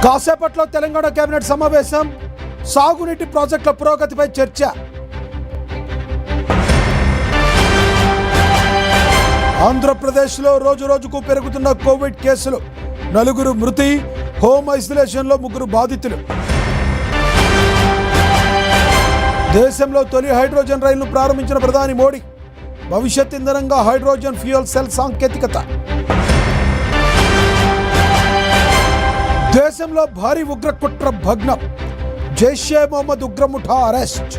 కాసేపట్లో తెలంగాణ కేబినెట్ సమావేశం, సాగునీటి ప్రాజెక్టుల పురోగతిపై చర్చ. ఆంధ్రప్రదేశ్లో రోజు రోజుకు పెరుగుతున్న కోవిడ్ కేసులు, 4 మృతి, హోమ్ ఐసోలేషన్లో 3 బాధితులు. దేశంలో తొలి హైడ్రోజన్ రైలును ప్రారంభించిన ప్రధాని మోడీ, భవిష్యత్ ఇంధనంగా హైడ్రోజన్ ఫ్యూయల్ సెల్ సాంకేతికత. దేశంలో భారీ ఉగ్ర కుట్ర భగ్నం, జైషే మొహమ్మద్ ఉగ్రముఠా అరెస్ట్.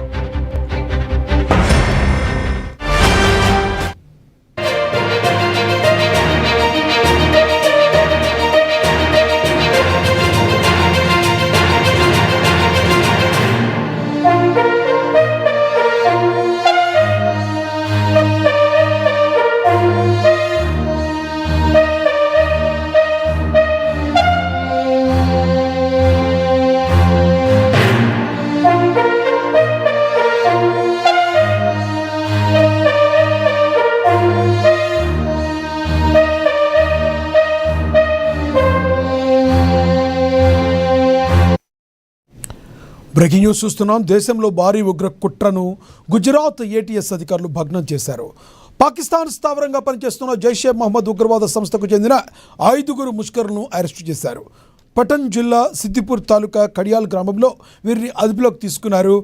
బ్రేకింగ్ న్యూస్ చూస్తున్నాం. దేశంలో భారీ ఉగ్ర కుట్రను గుజరాత్ ఏటీఎస్ అధికారులు భగ్నం చేశారు. పాకిస్తాన్ స్థావరంగా పనిచేస్తున్న జైషే మహమ్మద్ ఉగ్రవాద సంస్థకు చెందిన 5 ముష్కరులను అరెస్టు చేశారు. పటన్ జిల్లా సిద్దిపూర్ తాలూకా కడియాల్ గ్రామంలో వీరిని అదుపులోకి తీసుకున్నారు.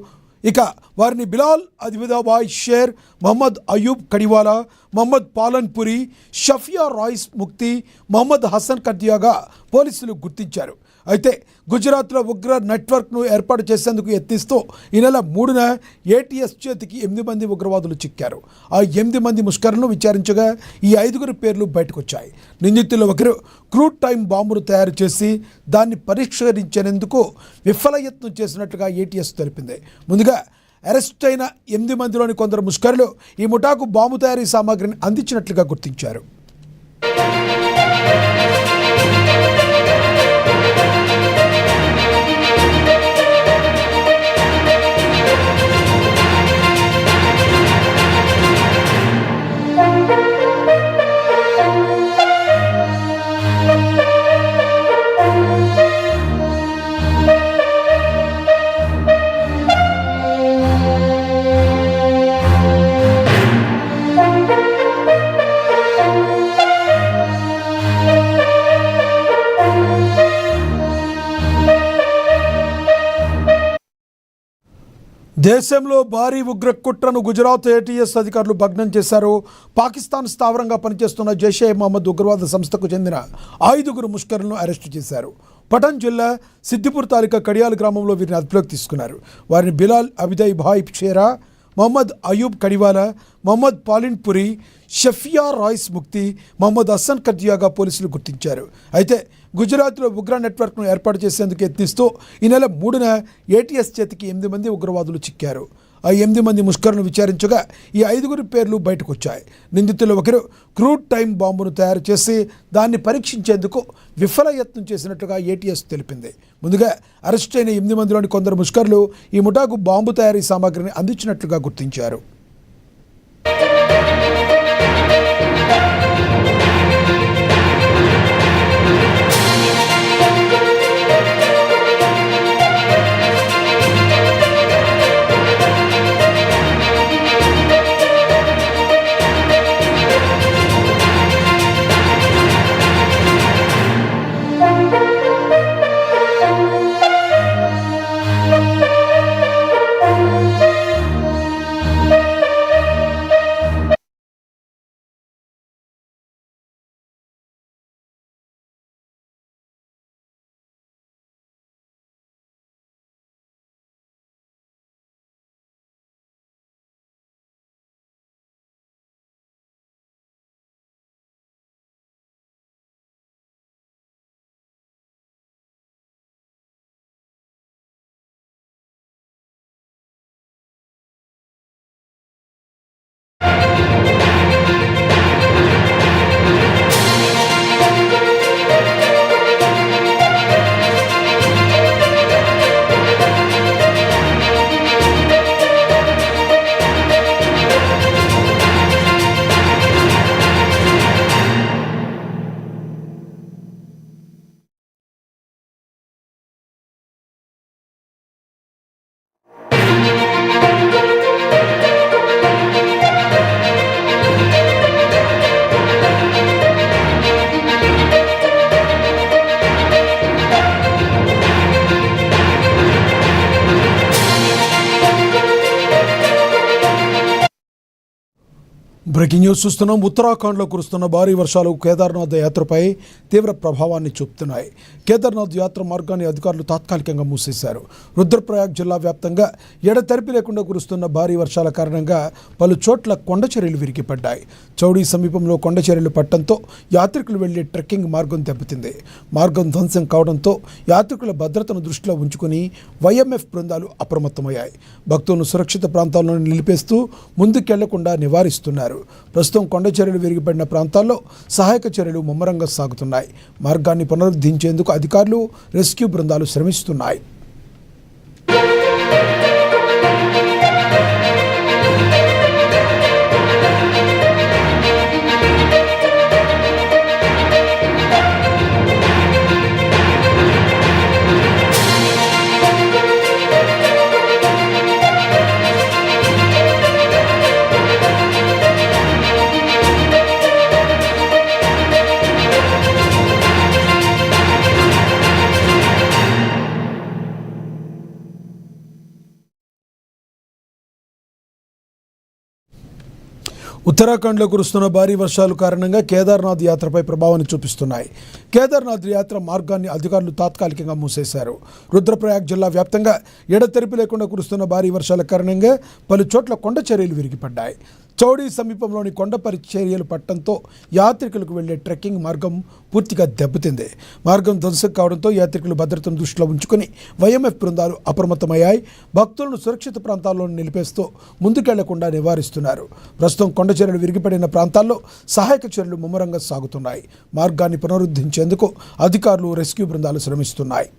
ఇక వారిని బిలాల్ అదివిదాబాయ్ షేర్, మహమ్మద్ అయూబ్ కడివాలా, మహమ్మద్ పాలన్పురి, షఫియా రాయిస్ ముక్తి, మహమ్మద్ హసన్ కద్యాగా పోలీసులు గుర్తించారు. అయితే గుజరాత్లో ఉగ్ర నెట్వర్క్ను ఏర్పాటు చేసేందుకు యత్నిస్తూ ఈ నెల 3న ఏటీఎస్ చేతికి 8 మంది ఉగ్రవాదులు చిక్కారు. ఆ 8 మంది ముష్కరులను విచారించగా ఈ 5 పేర్లు బయటకు వచ్చాయి. నిందితుల్లో ఒకరు క్రూడ్ టైం బాంబును తయారు చేసి దాన్ని పరిష్కరించేందుకు విఫలయత్నం చేసినట్లుగా ఏటీఎస్ తెలిపింది. ముందుగా అరెస్ట్ అయిన 8 మందిలోని కొందరు ముష్కరులు ఈ ముఠాకు బాంబు తయారీ సామాగ్రిని అందించినట్లుగా గుర్తించారు. దేశంలో భారీ ఉగ్ర కుట్రను గుజరాత్ ఏటీఎస్ అధికారులు భగ్నం చేశారు. పాకిస్తాన్ స్థావరంగా పనిచేస్తున్న జైషే మహమ్మద్ ఉగ్రవాద సంస్థకు చెందిన 5 ముష్కరులను అరెస్టు చేశారు. పటన్ జిల్లా సిద్దిపూర్ తాలూకా కడియాల్ గ్రామంలో వీరిని అదుపులోకి తీసుకున్నారు. వారిని బిలాల్ అబిదైభాయ్ షేరా, మహమ్మద్ అయూబ్ కడివాలా, మహమ్మద్ పాలిన్పురి, షఫియా రాయిస్ ముక్తి, మహమ్మద్ హసన్ కద్యాగా పోలీసులు గుర్తించారు. అయితే గుజరాత్లో ఉగ్ర నెట్వర్క్ను ఏర్పాటు చేసేందుకు యత్నిస్తూ ఈ నెల 3న ఏటీఎస్ చేతికి 8 మంది ఉగ్రవాదులు చిక్కారు. ఆ 8 మంది ముష్కరులను విచారించగా ఈ 5 పేర్లు బయటకు వచ్చాయి. నిందితుల్లో ఒకరు క్రూడ్ టైం బాంబును తయారు చేసి దాన్ని పరీక్షించేందుకు విఫలయత్నం చేసినట్లుగా ఏటీఎస్ తెలిపింది. ముందుగా అరెస్ట్ అయిన 8 మందిలోని కొందరు ముష్కరులు ఈ ముఠాకు బాంబు తయారీ సామాగ్రిని అందించినట్లుగా గుర్తించారు. బ్రేకింగ్ న్యూస్ చూస్తున్నాం. ఉత్తరాఖండ్లో కురుస్తున్న భారీ వర్షాలు కేదార్నాథ్ యాత్రపై తీవ్ర ప్రభావాన్ని చూపుతున్నాయి. కేదార్నాథ్ యాత్ర మార్గాన్ని అధికారులు తాత్కాలికంగా మూసేశారు. రుద్రప్రయాగ్ జిల్లా వ్యాప్తంగా ఎడతెరిపి లేకుండా కురుస్తున్న భారీ వర్షాల కారణంగా పలు చోట్ల కొండచర్యలు విరిగిపడ్డాయి. చౌడీ సమీపంలో కొండచర్యలు పట్టడంతో యాత్రికులు వెళ్లే ట్రెక్కింగ్ మార్గం దెబ్బతింది. మార్గం ధ్వంసం కావడంతో యాత్రికుల భద్రతను దృష్టిలో ఉంచుకుని వైఎంఎఫ్ బృందాలు అప్రమత్తమయ్యాయి. భక్తులను సురక్షిత ప్రాంతాల్లో నిలిపేస్తూ ముందుకెళ్లకుండా నివారిస్తున్నారు. ప్రస్తుతం కొండ చర్యలు విరిగిపడిన ప్రాంతాల్లో సహాయక చర్యలు ముమ్మరంగా సాగుతున్నాయి. మార్గాన్ని పునరుద్ధరించేందుకు అధికారులు, రెస్క్యూ బృందాలు శ్రమిస్తున్నాయి. ఉత్తరాఖండ్లో కురుస్తున్న భారీ వర్షాల కారణంగా కేదార్నాథ్ యాత్రపై ప్రభావాన్ని చూపిస్తున్నాయి. కేదార్నాథ్ యాత్ర మార్గాన్ని అధికారులు తాత్కాలికంగా మూసేశారు. రుద్రప్రయాగ్ జిల్లా వ్యాప్తంగా ఎడతెరిపి లేకుండా కురుస్తున్న భారీ వర్షాల కారణంగా పలు చోట్ల కొండ చర్యలు విరిగిపడ్డాయి. చౌడీ సమీపంలోని కొండ పరిచర్యలు పట్టడంతో యాత్రికులకు వెళ్లే ట్రెక్కింగ్ మార్గం పూర్తిగా దెబ్బతింది. మార్గం ధ్వంసం కావడంతో యాత్రికులు భద్రతను దృష్టిలో ఉంచుకుని వైఎంఎఫ్ బృందాలు అప్రమత్తమయ్యాయి. భక్తులను సురక్షిత ప్రాంతాల్లో నిలిపేస్తూ ముందుకెళ్లకుండా నివారిస్తున్నారు. ప్రస్తుతం కొండ చర్యలు విరిగిపడిన ప్రాంతాల్లో సహాయక చర్యలు ముమ్మరంగా సాగుతున్నాయి. మార్గాన్ని పునరుద్ధరించేందుకు అధికారులు, రెస్క్యూ బృందాలు శ్రమిస్తున్నాయి.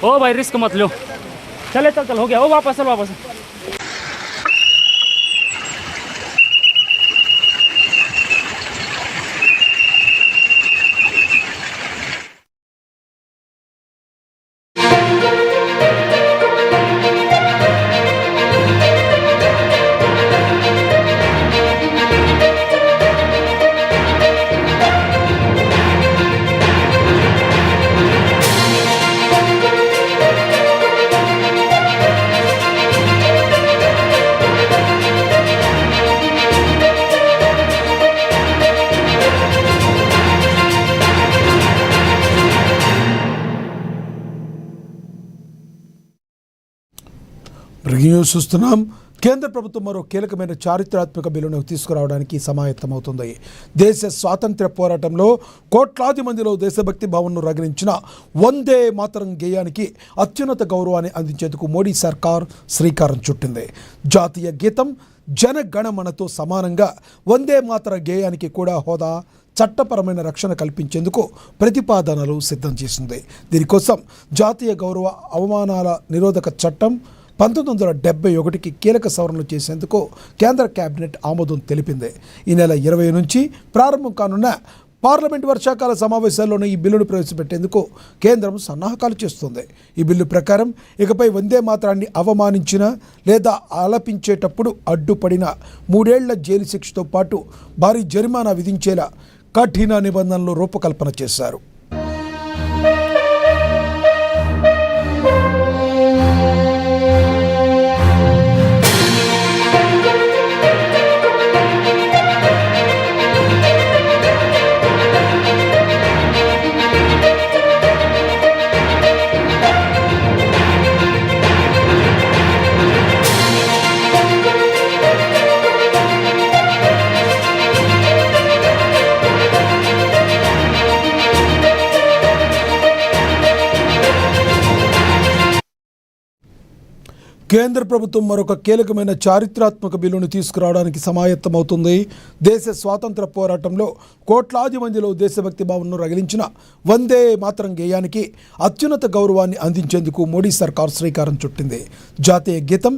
ओ भाई रिस्क मत लो, चले चल हो गया, ओ वापस चल वापस। న్యూస్ చూస్తున్నాం. కేంద్ర ప్రభుత్వం మరో కీలకమైన చారిత్రాత్మక బిల్లును తీసుకురావడానికి సమాయత్తమవుతుంది. దేశ స్వాతంత్ర్య పోరాటంలో కోట్లాది మందిలో దేశభక్తి భావనను రగిలించిన వందే మాతరం గేయానికి అత్యున్నత గౌరవాన్ని అందించేందుకు మోడీ సర్కార్ శ్రీకారం చుట్టింది. జాతీయ గీతం జనగణమనతో సమానంగా వందే మాతర గేయానికి కూడా హోదా, చట్టపరమైన రక్షణ కల్పించేందుకు ప్రతిపాదనలు సిద్ధం చేసింది. దీనికోసం జాతీయ గౌరవ అవమానాల నిరోధక చట్టం 1971కి కీలక సవరణలు చేసేందుకు కేంద్ర కేబినెట్ ఆమోదం తెలిపింది. ఈ నెల 20 నుంచి ప్రారంభం కానున్న పార్లమెంట్ వర్షాకాల సమావేశాల్లోనే ఈ బిల్లును ప్రవేశపెట్టేందుకు కేంద్రం సన్నాహకాలు చేస్తుంది. ఈ బిల్లు ప్రకారం ఇకపై వందే మాతరాన్ని అవమానించిన లేదా ఆలపించేటప్పుడు అడ్డుపడిన 3 ఏళ్ల జైలు శిక్షతో పాటు భారీ జరిమానా విధించేలా కఠిన నిబంధనలు రూపకల్పన చేశారు. కేంద్ర ప్రభుత్వం మరొక కీలకమైన చారిత్రాత్మక బిల్లును తీసుకురావడానికి సమాయత్తమవుతుంది. దేశ స్వాతంత్ర పోరాటంలో కోట్లాది మందిలో దేశభక్తి భావనను రగిలించిన వందే మాతరం గేయానికి అత్యున్నత గౌరవాన్ని అందించేందుకు మోడీ సర్కార్ శ్రీకారం చుట్టింది. జాతీయ గీతం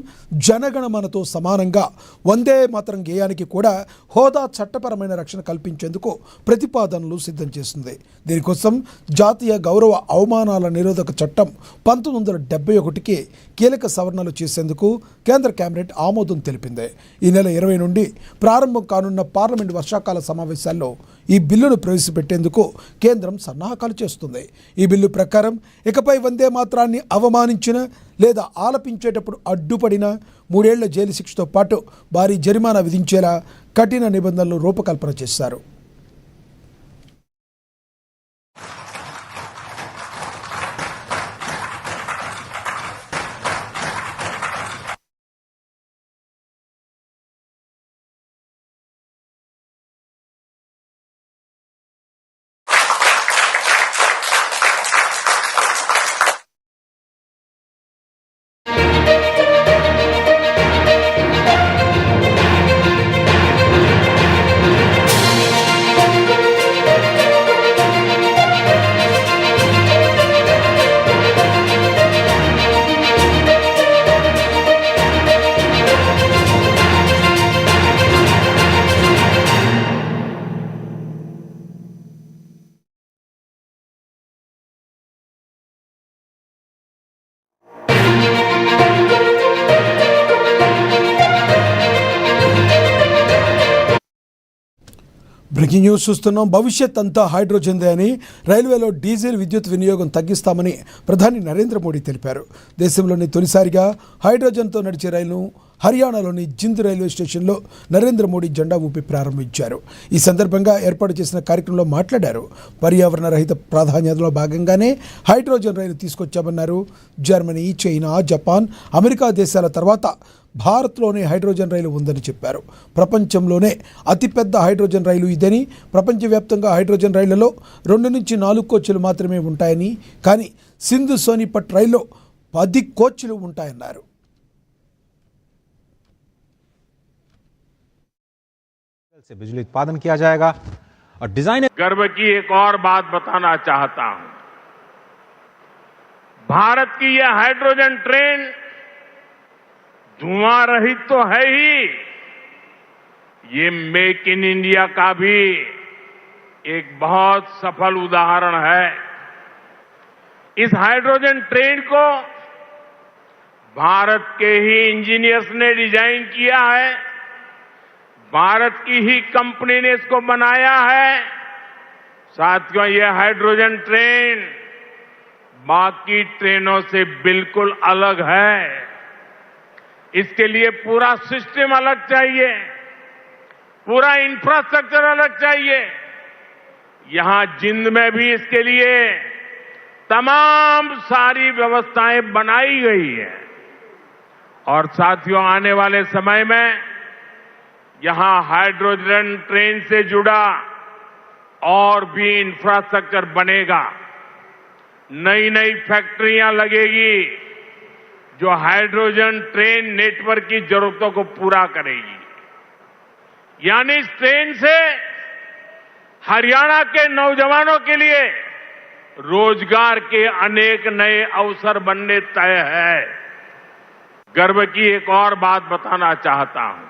జనగణమనతో సమానంగా వందే మాతరం గేయానికి కూడా హోదా, చట్టపరమైన రక్షణ కల్పించేందుకు ప్రతిపాదనలు సిద్ధం చేసింది. దీనికోసం జాతీయ గౌరవ అవమానాల నిరోధక చట్టం 1971కి కీలక సవరణలు చేసేందుకు కేంద్ర కేబినెట్ ఆమోదం తెలిపింది. ఈ నెల 20 నుండి ప్రారంభం కానున్న పార్లమెంట్ వర్షాకాల సమావేశాల్లో ఈ బిల్లును ప్రవేశపెట్టేందుకు కేంద్రం సన్నాహకాలు చేస్తుంది. ఈ బిల్లు ప్రకారం ఇకపై వందే మాత్రాన్ని అవమానించిన లేదా ఆలపించేటప్పుడు అడ్డుపడిన 3 ఏళ్ల జైలు శిక్షతో పాటు భారీ జరిమానా విధించేలా కఠిన నిబంధనలు రూపకల్పన చేశారు. బ్రేకింగ్ న్యూస్ చూస్తున్నాం. భవిష్యత్ అంతా హైడ్రోజన్దే అని, రైల్వేలో డీజిల్ విద్యుత్ వినియోగం తగ్గిస్తామని ప్రధాని నరేంద్ర మోడీ తెలిపారు. దేశంలోని తొలిసారిగా హైడ్రోజన్తో నడిచే రైలును హర్యానాలోని జింద్ రైల్వే స్టేషన్లో నరేంద్ర మోడీ జెండా ఊపి ప్రారంభించారు. ఈ సందర్భంగా ఏర్పాటు చేసిన కార్యక్రమంలో మాట్లాడారు. పర్యావరణ రహిత ప్రాధాన్యతలో భాగంగానే హైడ్రోజన్ రైలు తీసుకొచ్చామన్నారు. జర్మనీ, చైనా, జపాన్, అమెరికా దేశాల తర్వాత భారత్లోనే హైడ్రోజన్ రైలు ఉందని చెప్పారు. ప్రపంచంలోనే అతిపెద్ద హైడ్రోజన్ రైలు ఇదని, ప్రపంచవ్యాప్తంగా హైడ్రోజన్ రైళ్లలో 2 నుంచి 4 కోచ్లు మాత్రమే ఉంటాయని, కానీ సింధు సోనిపట్ రైల్లో 10 కోచ్లు ఉంటాయన్నారు. से बिजली उत्पादन किया जाएगा और डिजाइन। गर्व की एक और बात बताना चाहता हूं, भारत की यह हाइड्रोजन ट्रेन धुआं रहित तो है ही, ये मेक इन इंडिया का भी एक बहुत सफल उदाहरण है. इस हाइड्रोजन ट्रेन को भारत के ही इंजीनियर्स ने डिजाइन किया है, भारत की ही कंपनी ने इसको बनाया है. साथियों, यह हाइड्रोजन ट्रेन बाकी ट्रेनों से बिल्कुल अलग है. इसके लिए पूरा सिस्टम अलग चाहिए, पूरा इंफ्रास्ट्रक्चर अलग चाहिए. यहां जिंद में भी इसके लिए तमाम सारी व्यवस्थाएं बनाई गई है. और साथियों, आने वाले समय में यहां हाइड्रोजन ट्रेन से जुड़ा और भी इंफ्रास्ट्रक्चर बनेगा. नई नई फैक्ट्रियां लगेगी जो हाइड्रोजन ट्रेन नेटवर्क की जरूरतों को पूरा करेगी. यानी इस ट्रेन से हरियाणा के नौजवानों के लिए रोजगार के अनेक नए अवसर बनने तय है. गर्व की एक और बात बताना चाहता हूं,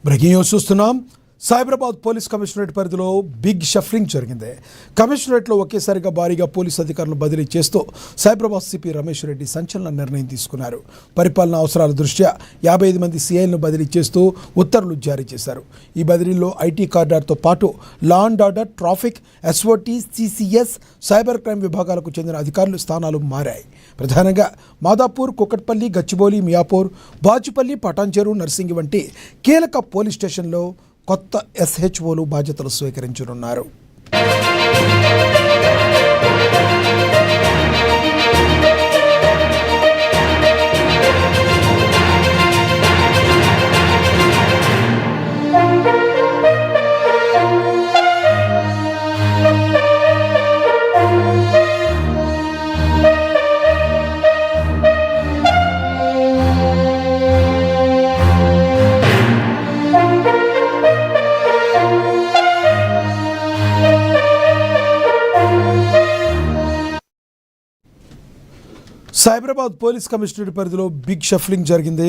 బ్రేకింగ్ న్యూస్ చూస్తున్నాం. సైబరాబాద్ పోలీస్ కమిషనరేట్ పరిధిలో బిగ్ షఫలింగ్ జరిగింది. కమిషనరేట్లో ఒకేసారిగా భారీగా పోలీసు అధికారులను బదిలీ చేస్తూ సైబరాబాద్ సిపి రమేష్ రెడ్డి సంచలన నిర్ణయం తీసుకున్నారు. పరిపాలనా అవసరాల దృష్ట్యా 55 మంది సిఐలను బదిలీ చేస్తూ ఉత్తర్వులు జారీ చేశారు. ఈ బదిలీలో ఐటీ కార్డర్తో పాటు law and order, traffic, SOT, CCS, cyber crime విభాగాలకు చెందిన అధికారులు స్థానాలు మారాయి. ప్రధానంగా మాదాపూర్, కుకట్పల్లి, గచ్చిబౌలి, మియాపూర్, బాచుపల్లి, పటాన్చెరు, నర్సింగి వంటి కీలక పోలీస్ స్టేషన్లో కొత్త ఎస్హెచ్ఓలు బాధ్యతలు స్వీకరించనున్నారు. సైబరాబాద్ పోలీస్ కమిషనరేట్ పరిధిలో బిగ్ షఫ్లింగ్ జరిగింది.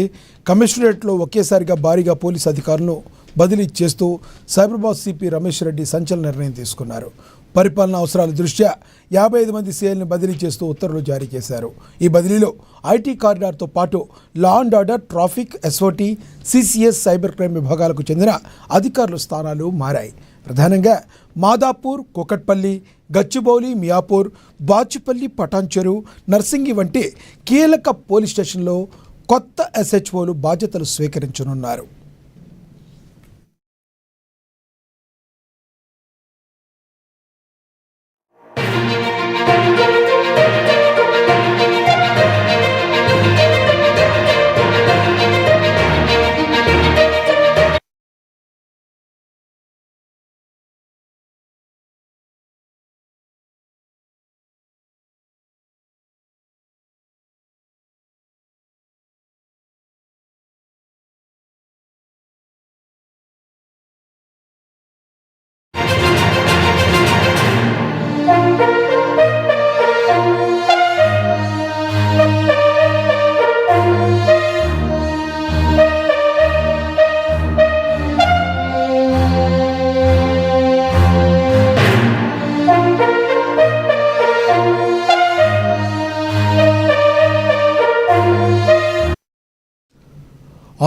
కమిషనరేట్లో ఒకేసారిగా భారీగా పోలీస్ అధికారులను బదిలీ చేస్తూ సైబరాబాద్ సిపి రమేష్ రెడ్డి సంచలన నిర్ణయం తీసుకున్నారు. పరిపాలనా అవసరాల దృష్ట్యా 55 మంది సీఐల్ని బదిలీ చేస్తూ ఉత్తర్వులు జారీ చేశారు. ఈ బదిలీలో ఐటీ కారిడార్తో పాటు law and order, traffic, SOT, CCS, cyber crime విభాగాలకు చెందిన అధికారుల స్థానాలు మారాయి. ప్రధానంగా మాదాపూర్, కూకట్పల్లి, గచ్చిబౌలి, మియాపూర్, బాచుపల్లి, పటాన్చెరు, నర్సింగి వంటి కీలక పోలీస్ స్టేషన్లో కొత్త ఎస్హెచ్ఓలు బాధ్యతలు స్వీకరించనున్నారు.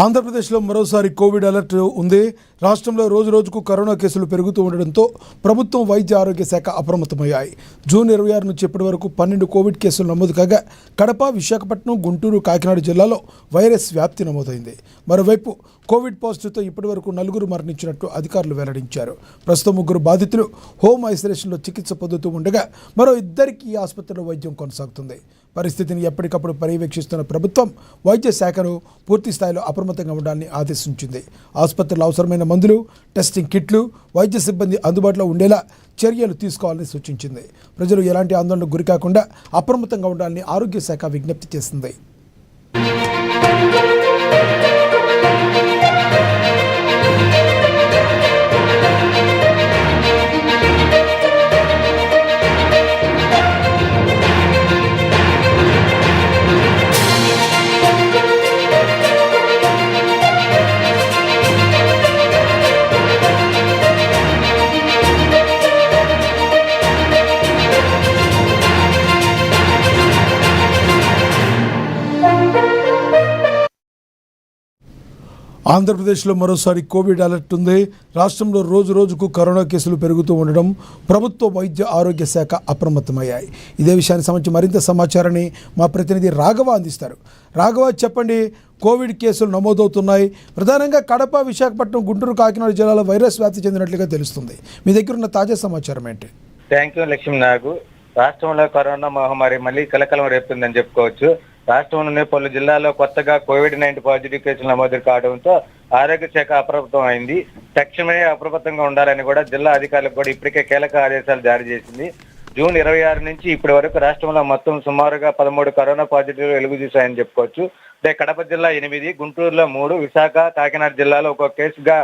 ఆంధ్రప్రదేశ్లో మరోసారి కోవిడ్ అలర్ట్ ఉంది. రాష్ట్రంలో రోజు రోజుకు కరోనా కేసులు పెరుగుతూ ఉండడంతో ప్రభుత్వం, వైద్య ఆరోగ్య శాఖ అప్రమత్తమయ్యాయి. జూన్ 26 నుంచి ఇప్పటి వరకు 12 కోవిడ్ కేసులు నమోదు కాగా కడప, విశాఖపట్నం, గుంటూరు, కాకినాడ జిల్లాలో వైరస్ వ్యాప్తి నమోదైంది. మరోవైపు కోవిడ్ పాజిటివ్తో ఇప్పటి వరకు 4 మరణించినట్టు అధికారులు వెల్లడించారు. ప్రస్తుతం 3 బాధితులు హోమ్ ఐసోలేషన్లో చికిత్స పొందుతూ ఉండగా మరో 2కి ఆసుపత్రిలో వైద్యం కొనసాగుతుంది. పరిస్థితిని ఎప్పటికప్పుడు పర్యవేక్షిస్తున్న ప్రభుత్వం వైద్య శాఖను పూర్తి స్థాయిలో అప్రమత్తంగా ఉండాలని ఆదేశించింది. ఆసుపత్రుల్లో అవసరమైన మందులు, టెస్టింగ్ కిట్లు, వైద్య సిబ్బంది అందుబాటులో ఉండేలా చర్యలు తీసుకోవాలని సూచించింది. ప్రజలు ఎలాంటి ఆందోళనకు గురికాకుండా అప్రమత్తంగా ఉండాలని ఆరోగ్య శాఖ విజ్ఞప్తి చేసింది. ఆంధ్రప్రదేశ్లో మరోసారి కోవిడ్ అలర్ట్ ఉంది. రాష్ట్రంలో రోజు రోజుకు కరోనా కేసులు పెరుగుతూ ఉండడం ప్రభుత్వ వైద్య ఆరోగ్య శాఖ అప్రమత్తమయ్యాయి. ఇదే విషయానికి సంబంధించి మరింత సమాచారాన్ని మా ప్రతినిధి రాఘవ అందిస్తారు. రాఘవ, చెప్పండి, కోవిడ్ కేసులు నమోదవుతున్నాయి. ప్రధానంగా కడప, విశాఖపట్నం, గుంటూరు, కాకినాడ జిల్లాలో వైరస్ వ్యాప్తి చెందినట్లుగా తెలుస్తుంది. మీ దగ్గర ఉన్న తాజా సమాచారం ఏంటి? థ్యాంక్ యూ లక్ష్మీ నాగు. రాష్ట్రంలో కరోనా మహమ్మారి మళ్ళీ కలకలం రేపుతుందని చెప్పుకోవచ్చు. రాష్ట్రంలోని పలు జిల్లాల్లో కొత్తగా కోవిడ్-19 పాజిటివ్ కేసులు నమోదు కావడంతో ఆరోగ్య శాఖ అప్రమత్తం అయింది. తక్షణమే అప్రమత్తంగా ఉండాలని కూడా జిల్లా అధికారులకు కూడా ఇప్పటికే కీలక ఆదేశాలు జారీ చేసింది. జూన్ 26 నుంచి ఇప్పటి వరకు రాష్ట్రంలో మొత్తం సుమారుగా 13 కరోనా పాజిటివ్ వెలుగు చూశాయని చెప్పుకోవచ్చు. అంటే కడప జిల్లా 8, గుంటూరులో 3, విశాఖ, కాకినాడ జిల్లాలో ఒక కేసుగా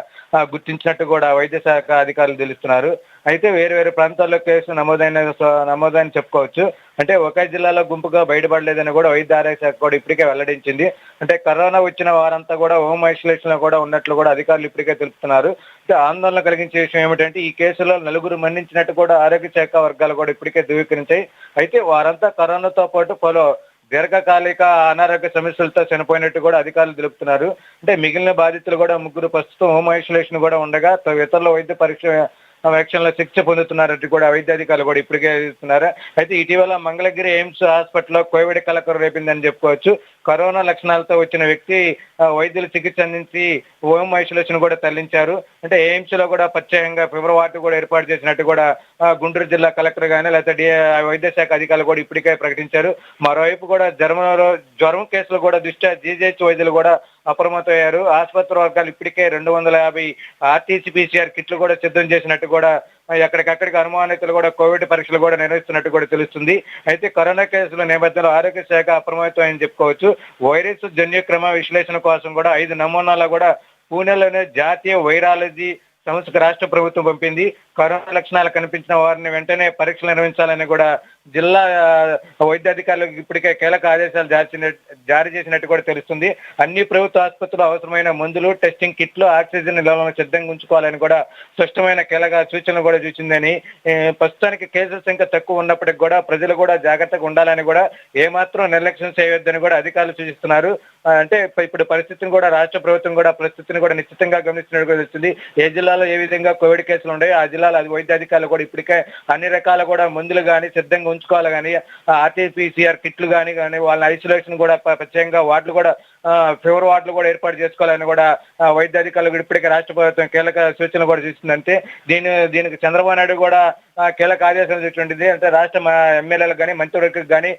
గుర్తించినట్టు కూడా వైద్య శాఖ అధికారులు తెలుస్తున్నారు. అయితే వేరు వేరు ప్రాంతాల్లో కేసు నమోదని చెప్పుకోవచ్చు. అంటే ఒకే జిల్లాలో గుంపుగా బయటపడలేదని కూడా వైద్య ఆరోగ్య శాఖ కూడా ఇప్పటికే వెల్లడించింది. అంటే కరోనా వచ్చిన వారంతా కూడా హోమ్ ఐసోలేషన్ లో కూడా ఉన్నట్లు కూడా అధికారులు ఇప్పటికే తెలుపుతున్నారు. అంటే ఆందోళన కలిగించే విషయం ఏమిటంటే ఈ కేసులో 4 మరణించినట్టు కూడా ఆరోగ్య శాఖ వర్గాలు కూడా ఇప్పటికే ధృవీకరించాయి. అయితే వారంతా కరోనాతో పాటు పలు దీర్ఘకాలిక అనారోగ్య సమస్యలతో చనిపోయినట్టు కూడా అధికారులు తెలుపుతున్నారు. అంటే మిగిలిన బాధితులు కూడా 3 ప్రస్తుతం హోమ్ ఐసోలేషన్ కూడా ఉండగా ఇతరుల వైద్య వ్యాక్సిన్లో చికిత్స పొందుతున్నారంటూ కూడా వైద్య అధికారులు కూడా ఇప్పటికే ఇస్తున్నారు. అయితే ఇటీవల మంగళగిరి ఎయిమ్స్ హాస్పిటల్లో కోవిడ్ కలకలం రేపిందని చెప్పుకోవచ్చు. కరోనా లక్షణాలతో వచ్చిన వ్యక్తి వైద్యులు చికిత్స అందించి హోమ్ ఐసోలేషన్ కూడా తరలించారు. అంటే ఎయిమ్స్ లో కూడా ప్రత్యేకంగా ఫీవర్ వార్డు కూడా ఏర్పాటు చేసినట్టు కూడా గుంటూరు జిల్లా కలెక్టర్ గానీ లేకపోతే వైద్య శాఖ అధికారులు కూడా ఇప్పటికే ప్రకటించారు. మరోవైపు కూడా జ్వరం కేసులు కూడా దృష్ట్యా జీజీహెచ్ వైద్యులు కూడా అప్రమత్తమయ్యారు. ఆసుపత్రి వర్గాలు ఇప్పటికే 250 RT-PCR కిట్లు కూడా సిద్ధం చేసినట్టు కూడా ఎక్కడికక్కడికి అనుమానితులు కూడా కోవిడ్ పరీక్షలు కూడా నిర్వహిస్తున్నట్టు కూడా తెలుస్తుంది. అయితే కరోనా కేసుల నేపథ్యంలో ఆరోగ్య శాఖ అప్రమత్తం అని చెప్పుకోవచ్చు. వైరస్ జన్యుక్రమ విశ్లేషణ కోసం కూడా 5 నమూనాలు కూడా పూణేలోనే జాతీయ వైరాలజీ సంస్థకు రాష్ట్ర ప్రభుత్వం పంపింది. కరోనా లక్షణాలు కనిపించిన వారిని వెంటనే పరీక్షలు నిర్వహించాలని కూడా జిల్లా వైద్యాధికారులకు ఇప్పటికే కీలక ఆదేశాలు జారీ చేసినట్టు కూడా తెలుస్తుంది. అన్ని ప్రభుత్వ ఆసుపత్రులు అవసరమైన మందులు, టెస్టింగ్ కిట్లు, ఆక్సిజన్ నిల్వలను సిద్ధంగా ఉంచుకోవాలని కూడా స్పష్టమైన కీలక సూచనలు కూడా చూసిందని, ప్రస్తుతానికి కేసుల సంఖ్య తక్కువ ఉన్నప్పటికీ కూడా ప్రజలు కూడా జాగ్రత్తగా ఉండాలని కూడా ఏమాత్రం నిర్లక్ష్యం చేయవద్దని కూడా అధికారులు సూచిస్తున్నారు. అంటే ఇప్పుడు పరిస్థితిని కూడా రాష్ట్ర ప్రభుత్వం కూడా పరిస్థితిని కూడా నిశ్చితంగా గమనిస్తున్నట్టు తెలుస్తుంది. ఏ జిల్లాలో ఏ విధంగా కోవిడ్ కేసులు ఉన్నాయో ఆ జిల్లాలో వైద్యాధికారులు కూడా ఇప్పటికే అన్ని రకాల కూడా మందులు కానీ సిద్ధంగా ఉంచుకోవాలి, కానీ ఆర్టీపీసీఆర్ కిట్లు కానీ వాళ్ళ ఐసోలేషన్ కూడా ప్రత్యేకంగా వార్డులు కూడా ఫీవర్ వార్డులు కూడా ఏర్పాటు చేసుకోవాలని కూడా వైద్యాధికారులు ఇప్పటికే రాష్ట్ర ప్రభుత్వం కీలక సూచనలు కూడా చేస్తుందంటే దీనికి చంద్రబాబు నాయుడు కూడా కీలక ఆదేశాలు ఇచ్చినటువంటిది. అంటే రాష్ట్ర ఎమ్మెల్యేలకు కానీ మంత్రులకు కానీ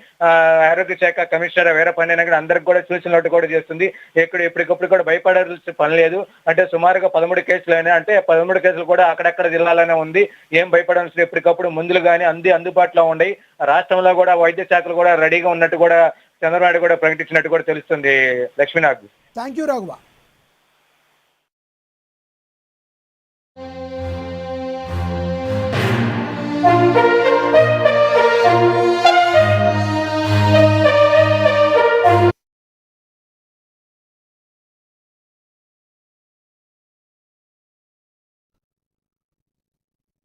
ఆరోగ్య శాఖ కమిషనర్ వీరపండిన కానీ అందరికి కూడా సూచనలు కూడా చేస్తుంది. ఎప్పటికప్పుడు కూడా భయపడాల్సిన పని లేదు. అంటే సుమారుగా 13 కేసులు అయినా, అంటే 13 కేసులు కూడా అక్కడక్కడ జిల్లాలోనే ఉంది. ఏం భయపడాల్సిన ఎప్పటికప్పుడు మందులు కానీ అందుబాటులో ఉన్నాయి. రాష్ట్రంలో కూడా వైద్య శాఖలు కూడా రెడీగా ఉన్నట్టు కూడా చంద్రబాబు కూడా ప్రకటించినట్టు కూడా తెలుస్తుంది. Lakshminath, thank you Raghava.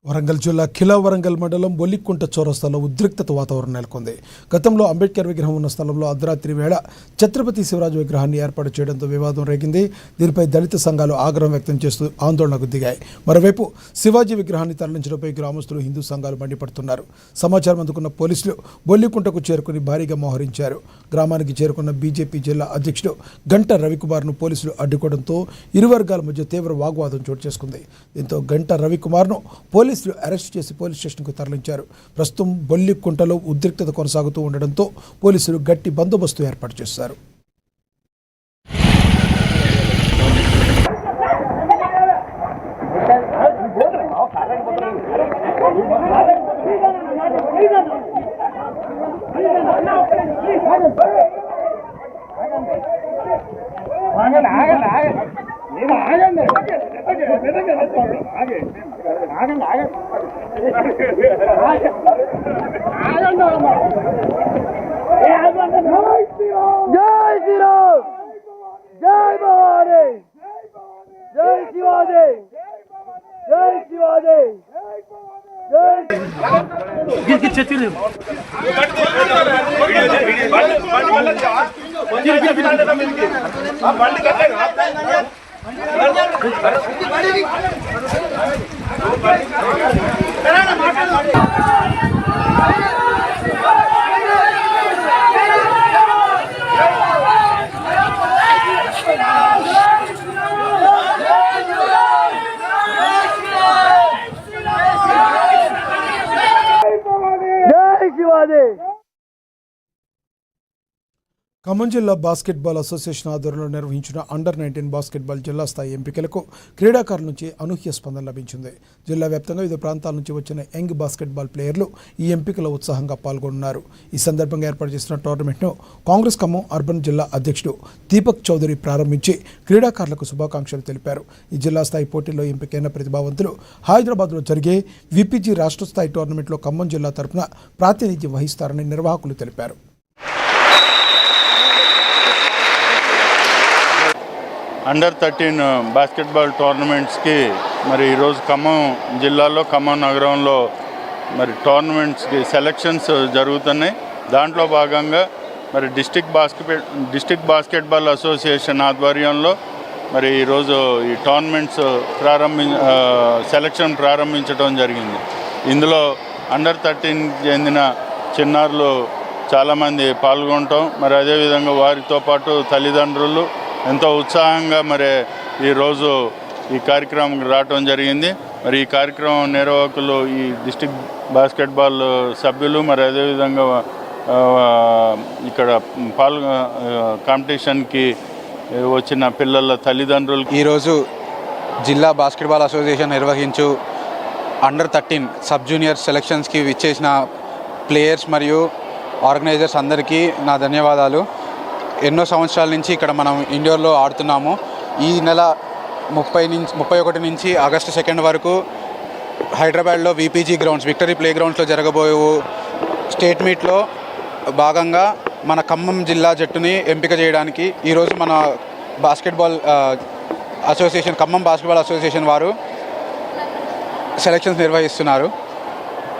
వరంగల్ జిల్లా ఖిలా వరంగల్ మండలం బొల్లికుంట చౌరస్తాలో ఉద్రిక్తత వాతావరణం నెలకొంది. గతంలో అంబేద్కర్ విగ్రహం ఉన్న స్థలంలో అర్ధరాత్రి వేళ ఛత్రపతి శివరాజు విగ్రహాన్ని ఏర్పాటు చేయడంతో వివాదం రేగింది. దీనిపై దళిత సంఘాలు ఆగ్రహం వ్యక్తం చేస్తూ ఆందోళనకు దిగాయి. మరోవైపు శివాజీ విగ్రహాన్ని తరలించడంపై గ్రామస్తులు, హిందూ సంఘాలు మండిపడుతున్నారు. సమాచారం అందుకున్న పోలీసులు బొల్లికుంటకు చేరుకుని భారీగా మోహరించారు. గ్రామానికి చేరుకున్న బీజేపీ జిల్లా అధ్యక్షుడు గంట రవికుమార్ను పోలీసులు అడ్డుకోవడంతో ఇరు వర్గాల మధ్య తీవ్ర వాగ్వాదం చోటు చేసుకుంది. దీంతో గంట రవికుమార్ను పోలీసులు అరెస్ట్ చేసి పోలీస్ స్టేషన్కు తరలించారు. ప్రస్తుతం బొల్లికుంటలో ఉద్రిక్తత కొనసాగుతూ ఉండడంతో పోలీసులు గట్టి బందోబస్తు ఏర్పాటు చేశారు. ఖమ్మం జిల్లా బాస్కెట్బాల్ అసోసియేషన్ ఆధ్వర్యంలో నిర్వహించిన అండర్-19 బాస్కెట్బాల్ జిల్లా స్థాయి ఎంపికలకు క్రీడాకారుల నుంచి అనూహ్య స్పందన లభించింది. జిల్లా వ్యాప్తంగా వివిధ ప్రాంతాల నుంచి వచ్చిన యంగ్ బాస్కెట్బాల్ ప్లేయర్లు ఈ ఎంపికలో ఉత్సాహంగా పాల్గొన్నారు. ఈ సందర్భంగా ఏర్పాటు చేసిన టోర్నమెంట్ను కాంగ్రెస్ ఖమ్మం అర్బన్ జిల్లా అధ్యక్షుడు దీపక్ చౌదరి ప్రారంభించి క్రీడాకారులకు శుభాకాంక్షలు తెలిపారు. ఈ జిల్లా స్థాయి పోటీల్లో ఎంపికైన ప్రతిభావంతులు హైదరాబాద్లో జరిగే విపిజి రాష్ట్ర స్థాయి టోర్నమెంట్లో ఖమ్మం జిల్లా తరఫున ప్రాతినిధ్యం వహిస్తారని నిర్వాహకులు తెలిపారు. అండర్-13 బాస్కెట్బాల్ టోర్నమెంట్స్కి మరి ఈరోజు ఖమ్మం జిల్లాలో, ఖమ్మం నగరంలో మరి టోర్నమెంట్స్కి సెలక్షన్స్ జరుగుతున్నాయి. దాంట్లో భాగంగా మరి డిస్ట్రిక్ట్ బాస్కెట్బాల్ అసోసియేషన్ ఆధ్వర్యంలో మరి ఈరోజు ఈ టోర్నమెంట్స్ సెలక్షన్ ప్రారంభించడం జరిగింది. ఇందులో అండర్-13 చెందిన చిన్నారులు చాలామంది పాల్గొనటం, మరి అదేవిధంగా వారితో పాటు తల్లిదండ్రులు ఎంతో ఉత్సాహంగా మరి ఈరోజు ఈ కార్యక్రమంకి రావటం జరిగింది. మరి ఈ కార్యక్రమం నిర్వాహకులు, ఈ డిస్ట్రిక్ట్ బాస్కెట్బాల్ సభ్యులు, మరి అదేవిధంగా ఇక్కడ కాంపిటీషన్కి వచ్చిన పిల్లల తల్లిదండ్రులు. ఈరోజు జిల్లా బాస్కెట్బాల్ అసోసియేషన్ నిర్వహించు అండర్-13 సబ్ జూనియర్ సెలక్షన్స్కి విచ్చేసిన ప్లేయర్స్ మరియు ఆర్గనైజర్స్ అందరికీ నా ధన్యవాదాలు. ఎన్నో సంవత్సరాల నుంచి ఇక్కడ మనం ఇండోర్లో ఆడుతున్నాము. ఈ నెల 31 నుంచి ఆగస్టు 2 వరకు హైదరాబాద్లో విపీజీ గ్రౌండ్స్, విక్టరీ ప్లే గ్రౌండ్స్లో జరగబోయే స్టేట్ మీట్లో భాగంగా మన ఖమ్మం జిల్లా జట్టుని ఎంపిక చేయడానికి ఈరోజు మన basketball association, Khammam basketball association వారు సెలక్షన్స్ నిర్వహిస్తున్నారు.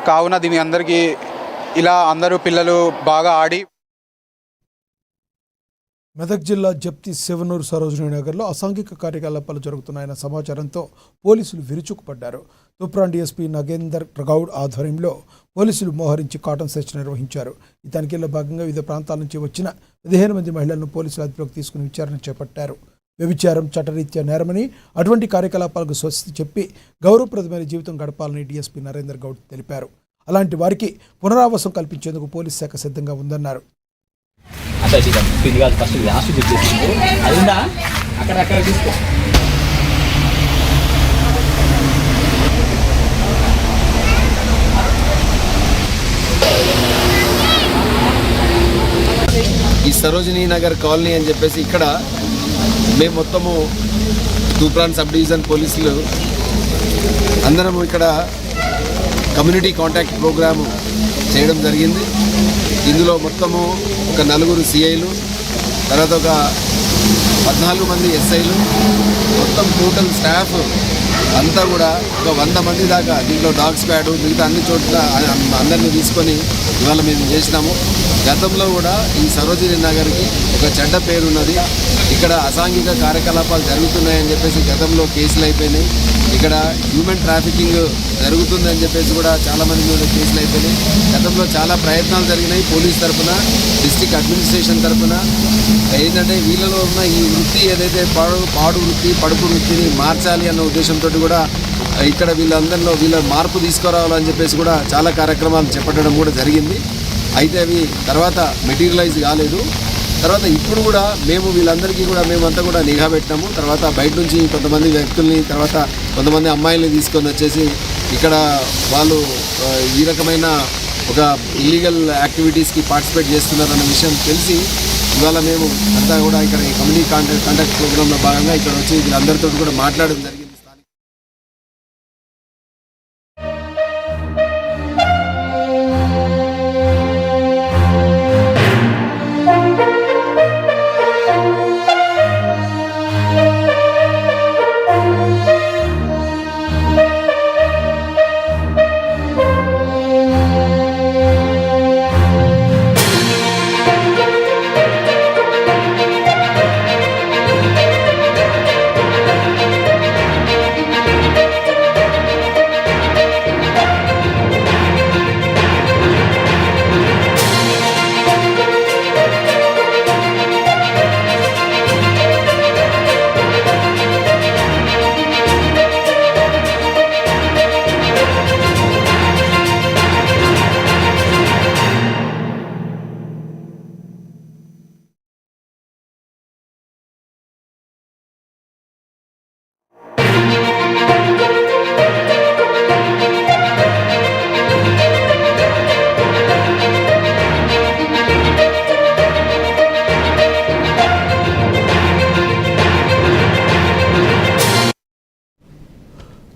కావున దీని అందరికీ ఇలా అందరూ పిల్లలు బాగా ఆడి. మెదక్ జిల్లా జప్తి శివనూరు సరోజినీ నగర్లో అసాంఘిక కార్యకలాపాలు జరుగుతున్నాయన్న సమాచారంతో పోలీసులు విరుచుకుపడ్డారు. తూప్రాన్ డీఎస్పీ నగేందర్ గౌడ్ ఆధ్వర్యంలో పోలీసులు మోహరించి కాటన్ సెర్చ్ నిర్వహించారు. ఈ తనిఖీల్లో భాగంగా వివిధ ప్రాంతాల నుంచి వచ్చిన 15 మంది మహిళలను పోలీసులు అదుపులోకి తీసుకుని విచారణ చేపట్టారు. వ్యభిచారం చట్టరీత్యా నేరమని, అటువంటి కార్యకలాపాలకు స్వస్తి చెప్పి గౌరవప్రదమైన జీవితం గడపాలని డీఎస్పీ నరేందర్ గౌడ్ తెలిపారు. అలాంటి వారికి పునరావాసం కల్పించేందుకు పోలీస్ శాఖ సిద్ధంగా ఉందన్నారు. ఈ సరోజినీ నగర్ కాలనీ అని చెప్పేసి ఇక్కడ మేము మొత్తము తూప్రాన్ సబ్ డివిజన్ పోలీసులు అందరము ఇక్కడ కమ్యూనిటీ కాంటాక్ట్ ప్రోగ్రాము చేయడం జరిగింది. ఇందులో మొత్తము ఒక 4 సిఐలు, తర్వాత ఒక 14 మంది ఎస్ఐలు, మొత్తం టోటల్ స్టాఫ్ అంతా కూడా ఒక 100 మంది దాకా, దీంట్లో డాగ్ స్క్వాడ్ మిగతా అన్ని చోట్ల అందరినీ తీసుకొని ఇవాళ మేము చేసినాము. గతంలో కూడా ఈ సరోజినీ నగర్కి ఒక చెడ్డ పేరున్నది. ఇక్కడ అసాంఘిక కార్యకలాపాలు జరుగుతున్నాయని చెప్పేసి గతంలో కేసులు అయిపోయినాయి. ఇక్కడ హ్యూమన్ ట్రాఫికింగ్ జరుగుతుందని చెప్పేసి కూడా చాలామంది మీద కేసులు అయిపోయినాయి. గతంలో చాలా ప్రయత్నాలు జరిగినాయి పోలీస్ తరఫున, డిస్ట్రిక్ట్ అడ్మినిస్ట్రేషన్ తరఫున. ఏంటంటే వీళ్ళలో ఉన్న ఈ వృత్తి ఏదైతే పాడు వృత్తి, పడుపు వృత్తిని మార్చాలి అన్న ఉద్దేశంతో కూడా ఇక్కడ వీళ్ళందరిలో వీళ్ళ మార్పు తీసుకురావాలని చెప్పేసి కూడా చాలా కార్యక్రమాలు చేపట్టడం కూడా జరిగింది. అయితే అవి తర్వాత మెటీరియలైజ్ కాలేదు. తర్వాత ఇప్పుడు కూడా మేము వీళ్ళందరికీ కూడా మేమంతా కూడా నిఘా పెట్టినాము. తర్వాత బయట నుంచి కొంతమంది వ్యక్తుల్ని, తర్వాత కొంతమంది అమ్మాయిల్ని తీసుకొని వచ్చేసి ఇక్కడ వాళ్ళు ఈ రకమైన ఒక ఇల్లీగల్ యాక్టివిటీస్కి పార్టిసిపేట్ చేస్తున్నారన్న విషయం తెలిసి ఇవాళ మేము అంతా కూడా ఇక్కడ ఈ కమ్యూనిటీ కాంటాక్ట్ ప్రోగ్రాంలో భాగంగా ఇక్కడ వచ్చి వీళ్ళందరితో కూడా మాట్లాడడం జరిగింది.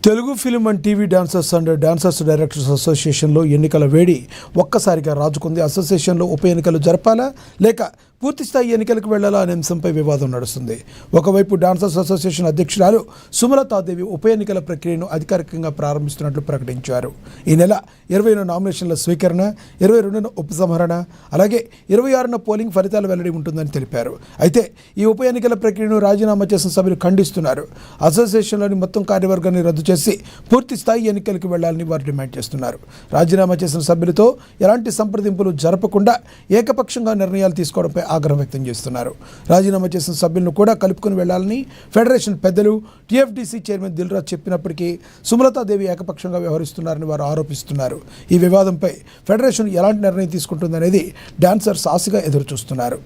Telugu film and TV dancers and dancers directors అసోసియేషన్లో ఎన్నికల వేడి ఒక్కసారిగా రాజుకుంది. అసోసియేషన్లో ఉప ఎన్నికలు జరపాలా లేక పూర్తిస్థాయి ఎన్నికలకు వెళ్లాలా అనే అంశంపై వివాదం నడుస్తుంది. ఒకవైపు డాన్సర్స్ అసోసియేషన్ అధ్యక్షురాలు సుమలతాదేవి ఉప ఎన్నికల ప్రక్రియను అధికారికంగా ప్రారంభిస్తున్నట్లు ప్రకటించారు. ఈ నెల 20న నామినేషన్ల స్వీకరణ, 22న ఉపసంహరణ, అలాగే 26న పోలింగ్ ఫలితాల వెల్లడి ఉంటుందని తెలిపారు. అయితే ఈ ఉప ఎన్నికల ప్రక్రియను రాజీనామా చేసిన సభ్యులు ఖండిస్తున్నారు. అసోసియేషన్లోని మొత్తం కార్యవర్గాన్ని రద్దు చేసి పూర్తి స్థాయి ఎన్నికలకు వెళ్లాలని వారు డిమాండ్ చేస్తున్నారు. రాజీనామా చేసిన సభ్యులతో ఎలాంటి సంప్రదింపులు జరపకుండా ఏకపక్షంగా నిర్ణయాలు తీసుకోవడంపై ఆగ్రహం వ్యక్తం చేస్తున్నారు. రాజీనామా చేసిన సభ్యులను కూడా కలుపుకుని వెళ్లాలని ఫెడరేషన్ పెద్దలు, టీఎఫ్డీసీ చైర్మన్ దిల్రాజ్ చెప్పినప్పటికీ సుమలతాదేవి ఏకపక్షంగా వ్యవహరిస్తున్నారని వారు ఆరోపిస్తున్నారు. ఈ వివాదంపై ఫెడరేషన్ ఎలాంటి నిర్ణయం తీసుకుంటుందనేది డాన్సర్స్ ఆశగా ఎదురుచూస్తున్నారు.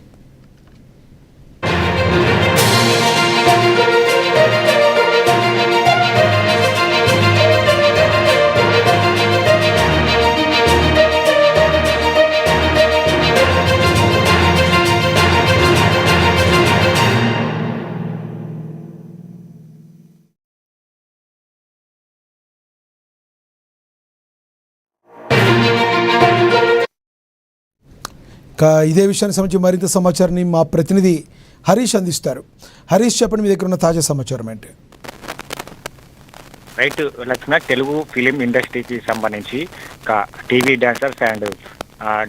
ఇదే విషయానికి సంబంధించి మరింత సమాచారాన్ని మా ప్రతినిధి హరీష్ అందిస్తారు. హరీష్, చెప్పండి, మీ దగ్గర ఉన్న తాజా సమాచారం ఏంటి? రైట్ లక్ష్మణ, తెలుగు ఫిలిం ఇండస్ట్రీకి సంబంధించి TV dancers and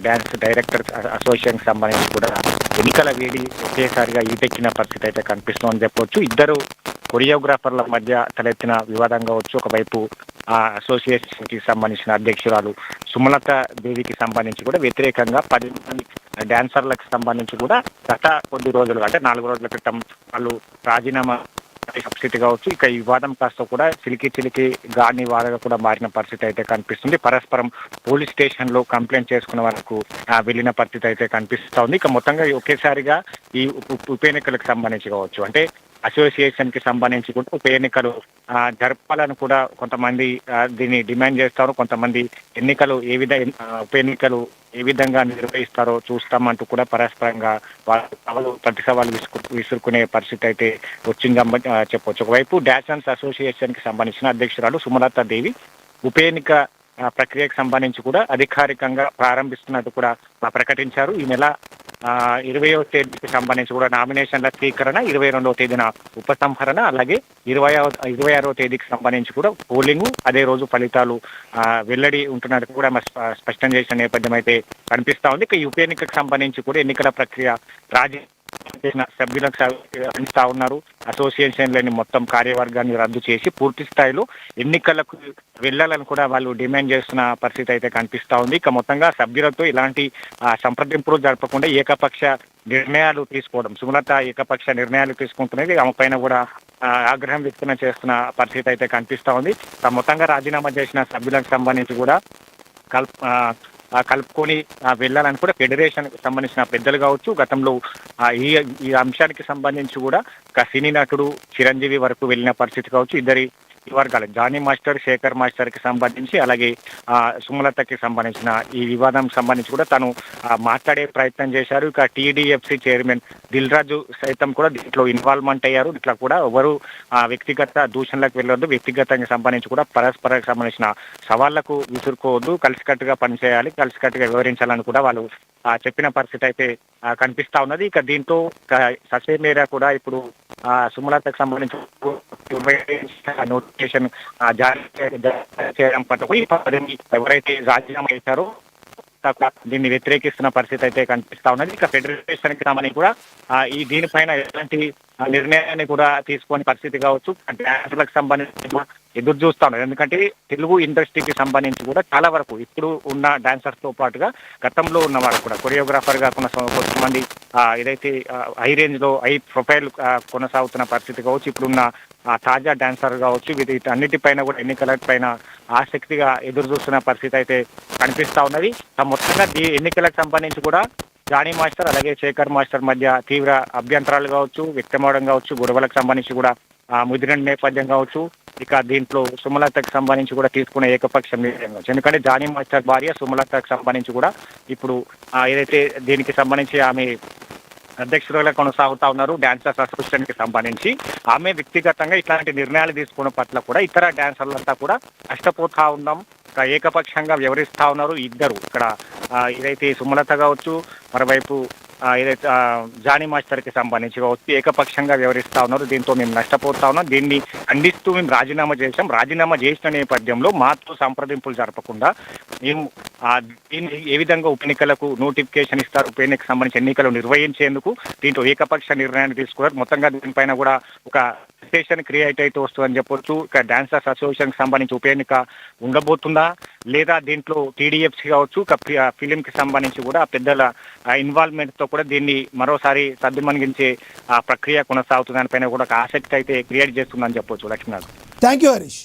dance directors అసోసియేషన్కి సంబంధించి కూడా ఎన్నికల వేడి ఒకేసారిగా ఈటెక్కిన పరిస్థితి అయితే కనిపిస్తుందని చెప్పవచ్చు. ఇద్దరు కొరియోగ్రాఫర్ల మధ్య తలెత్తిన వివాదం కావచ్చు. ఒకవైపు అసోసియేషన్కి సంబంధించిన అధ్యక్షురాలు సుమలత దేవికి సంబంధించి కూడా వ్యతిరేకంగా 10 మంది డాన్సర్లకు సంబంధించి కూడా గత కొద్ది రోజులు అంటే 4 రోజుల క్రితం వాళ్ళు రాజీనామా పరిస్థితి కావచ్చు. ఇక ఈ వివాదం కాస్త కూడా చిలికి గాని వాదగా కూడా మారిన పరిస్థితి అయితే కనిపిస్తుంది. పరస్పరం పోలీస్ స్టేషన్ లో కంప్లైంట్ చేసుకున్న వరకు వెళ్ళిన పరిస్థితి అయితే కనిపిస్తా ఉంది. ఇక మొత్తంగా ఒకేసారిగా ఈ ఉప ఎన్నికలకు సంబంధించి కావచ్చు, అంటే అసోసియేషన్ కి సంబంధించి కూడా ఉప ఎన్నికలు జరపాలని కూడా కొంతమంది దీన్ని డిమాండ్ చేస్తారు. కొంతమంది ఉప ఎన్నికలు ఏ విధంగా నిర్వహిస్తారో చూస్తామంటూ కూడా పరస్పరంగా వాళ్ళు ప్రతి సవాలు విసురుకునే పరిస్థితి అయితే వచ్చిందని చెప్పవచ్చు. ఒకవైపు డాన్సర్స్ అసోసియేషన్ కి సంబంధించిన అధ్యక్షురాలు సుమలత దేవి ఉప ఎన్నిక ప్రక్రియకు సంబంధించి కూడా అధికారికంగా ప్రారంభిస్తున్నట్టు కూడా ప్రకటించారు. ఈ నెల 20వ తేదీకి సంబంధించి కూడా నామినేషన్ల స్వీకరణ, 22వ తేదీన ఉపసంహరణ, అలాగే 26వ తేదీకి సంబంధించి కూడా పోలింగ్, అదే రోజు ఫలితాలు వెల్లడి ఉంటున్నట్టు కూడా స్పష్టం చేసిన నేపథ్యం అయితే కనిపిస్తా ఉంది. ఇక ఈ ఉప ఎన్నికకు సంబంధించి కూడా ఎన్నికల ప్రక్రియ చేసిన సభ్యులకు అందిస్తా ఉన్నారు. అసోసియేషన్లోని మొత్తం కార్యవర్గాన్ని రద్దు చేసి పూర్తి స్థాయిలో ఎన్నికలకు వెళ్లాలని కూడా వాళ్ళు డిమాండ్ చేస్తున్న పరిస్థితి అయితే కనిపిస్తా ఉంది. ఇక మొత్తంగా సభ్యులతో ఇలాంటి సంప్రదింపులు జరపకుండా ఏకపక్ష నిర్ణయాలు తీసుకోవడం, సుమలత ఏకపక్ష నిర్ణయాలు తీసుకుంటున్నది, ఆమె పైన కూడా ఆగ్రహం వ్యక్తం చేస్తున్న పరిస్థితి అయితే కనిపిస్తా ఉంది. మొత్తంగా రాజీనామా చేసిన సభ్యులకు సంబంధించి కూడా కలుపుకొని వెళ్ళాలని కూడా ఫెడరేషన్ సంబంధించిన పెద్దలు కావచ్చు, గతంలో ఈ అంశానికి సంబంధించి కూడా సినీ నటుడు చిరంజీవి వరకు వెళ్ళిన పరిస్థితి కావచ్చు. ఇద్దరి వర్గాలు జానీ మాస్టర్, శేఖర్ మాస్టర్ కి సంబంధించి, అలాగే సుమలతకి సంబంధించిన ఈ వివాదం సంబంధించి కూడా తను మాట్లాడే ప్రయత్నం చేశారు. ఇక టీడీఎఫ్సి చైర్మన్ దిల్ రాజు సైతం కూడా దీంట్లో ఇన్వాల్వ్మెంట్ అయ్యారు. ఇట్లా కూడా ఎవరు వ్యక్తిగత దూషణలకు వెళ్ళొద్దు, వ్యక్తిగతంగా సంబంధించి కూడా పరస్పరకు సంబంధించిన సవాళ్లకు విసురుకోవద్దు, కలిసికట్టుగా పనిచేయాలి, కలిసికట్టుగా వివరించాలని కూడా వాళ్ళు చెప్పిన పరిస్థితి అయితే కనిపిస్తా ఉన్నది. ఇక దీంతో ససేమిరా మేర కూడా ఇప్పుడు సుమలతకు సంబంధించి నోటిఫికేషన్ జారీ చేయడం పట్ల ఎవరైతే రాజీనామా చేశారో దీన్ని వ్యతిరేకిస్తున్న పరిస్థితి అయితే కనిపిస్తా ఉన్నది. ఇక ఫెడరేషన్ కి సంబంధించి కూడా దీనిపైన ఎలాంటి నిర్ణయాన్ని కూడా తీసుకునే పరిస్థితి కావచ్చు, డాన్సర్లకు సంబంధించి ఎదురు చూస్తా ఉన్నారు. ఎందుకంటే తెలుగు ఇండస్ట్రీకి సంబంధించి కూడా చాలా వరకు ఇప్పుడు ఉన్న డాన్సర్స్ తో పాటుగా గతంలో ఉన్న వారు కూడా కొరియోగ్రాఫర్ గా కొంతమంది ఏదైతే హై రేంజ్ లో హై ప్రొఫైల్ కొనసాగుతున్న పరిస్థితి కావచ్చు, ఇప్పుడున్న తాజా డాన్సర్ కావచ్చు, వీటన్నిటిపైన కూడా ఎన్నికల పైన ఆసక్తిగా ఎదురు చూస్తున్న పరిస్థితి అయితే కనిపిస్తా ఉన్నది. మొత్తంగా ఈ ఎన్నికలకు సంబంధించి కూడా జానీ మాస్టర్ అలాగే శేఖర్ మాస్టర్ మధ్య తీవ్ర అభ్యంతరాలు కావచ్చు, వ్యక్తమవడం కావచ్చు, గొడవలకు సంబంధించి కూడా ముదిరిన నేపథ్యం కావచ్చు. ఇక దీంట్లో సుమలతకు సంబంధించి కూడా తీసుకునే ఏకపక్ష నిర్ణయం కావచ్చు. ఎందుకంటే జానీ మాస్టర్ భార్య సుమలతకు సంబంధించి కూడా ఇప్పుడు ఏదైతే దీనికి సంబంధించి ఆమె అధ్యక్షులుగా కొనసాగుతా ఉన్నారు డాన్సర్స్ అసోసియేషన్ కి సంబంధించి, ఆమె వ్యక్తిగతంగా ఇట్లాంటి నిర్ణయాలు తీసుకోవడం పట్ల కూడా ఇతర డాన్సర్లంతా కూడా నష్టపోతా ఉన్నాం, ఏకపక్షంగా వ్యవహరిస్తా ఉన్నారు ఇద్దరు. ఇక్కడ ఏదైతే సుమలత కావచ్చు, మరోవైపు ఏదైతే జానీ మాస్టర్ కి సంబంధించి కావచ్చు ఏకపక్షంగా వ్యవహరిస్తా ఉన్నారు, దీంతో మేము నష్టపోతా ఉన్నాం, దీన్ని ఖండిస్తూ మేము రాజీనామా చేశాం. రాజీనామా చేసిన నేపథ్యంలో మాతో సంప్రదింపులు జరపకుండా మేము దీన్ని ఏ విధంగా ఉప ఎన్నికలకు నోటిఫికేషన్ ఇస్తారు, ఉప ఎన్నికకు సంబంధించి ఎన్నికలు నిర్వహించేందుకు దీంట్లో ఏకపక్ష నిర్ణయాన్ని తీసుకున్నారు. మొత్తంగా దీనిపైన కూడా ఒక స్టేషన్ క్రియేట్ అయితే వస్తుందని చెప్పొచ్చు. ఇక డాన్సర్స్ అసోసియేషన్ కి సంబంధించి ఉప ఎన్నిక ఉండబోతుందా లేదా దీంట్లో టీడీఎఫ్సి కావచ్చు, ఫిలిం కి సంబంధించి కూడా పెద్దల ఇన్వాల్వ్మెంట్ తో కూడా దీన్ని మరోసారి సద్దుమణిగించే ప్రక్రియ కొనసాగుతుంది, దానిపైన కూడా ఒక ఆసక్తి అయితే క్రియేట్ చేస్తుందని చెప్పొచ్చు. Lakshminath, thank you Harish.